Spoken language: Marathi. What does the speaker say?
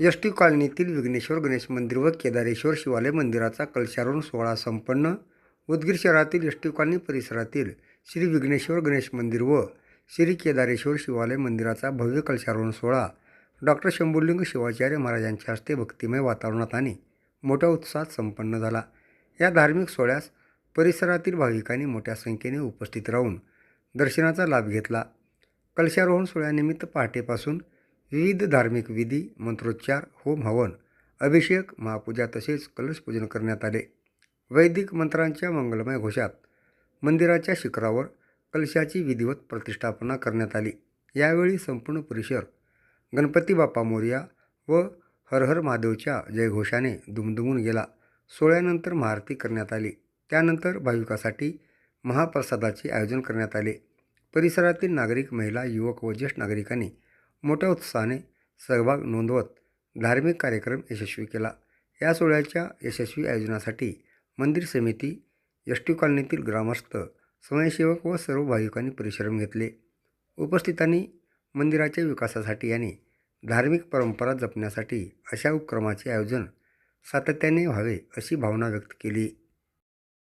एस टी कॉलनीतील विघ्नेश्वर गणेश मंदिर व केदारेश्वर शिवालय मंदिराचा कलशारोहण सोहळा संपन्न. उदगीर शहरातील एस टी कॉलनी परिसरातील श्री विघ्नेश्वर गणेश मंदिर व श्री केदारेश्वर शिवालय मंदिराचा भव्य कलशारोहण सोहळा डॉक्टर शंभुलिंग शिवाचार्य महाराजांच्या हस्ते भक्तिमय वातावरणात आणि मोठ्या उत्साहात संपन्न झाला. या धार्मिक सोहळ्यास परिसरातील भाविकांनी मोठ्या संख्येने उपस्थित राहून दर्शनाचा लाभ घेतला. कलशारोहण सोहळ्यानिमित्त पहाटेपासून विविध धार्मिक विधी, मंत्रोच्चार, होम हवन, अभिषेक, महापूजा तसेच कलशपूजन करण्यात आले. वैदिक मंत्रांच्या मंगलमय घोषात मंदिराच्या शिखरावर कलशाची विधिवत प्रतिष्ठापना करण्यात आली. यावेळी संपूर्ण परिसर गणपती बाप्पा मोरया व हर हर महादेवच्या जयघोषाने दुमदुमून गेला. सोहळ्यानंतर महाआरती करण्यात आली. त्यानंतर भाविकांसाठी महाप्रसादाचे आयोजन करण्यात आले. परिसरातील नागरिक, महिला, युवक व ज्येष्ठ नागरिकांनी मोठ्या उत्साहाने सहभाग नोंदवत धार्मिक कार्यक्रम यशस्वी केला. या सोहळ्याच्या यशस्वी आयोजनासाठी मंदिर समिती, एस टी कॉलनीतील ग्रामस्थ, स्वयंसेवक व सर्व भाविकांनी परिश्रम घेतले. उपस्थितांनी मंदिराच्या विकासासाठी आणि धार्मिक परंपरा जपण्यासाठी अशा उपक्रमाचे आयोजन सातत्याने व्हावे अशी भावना व्यक्त केली.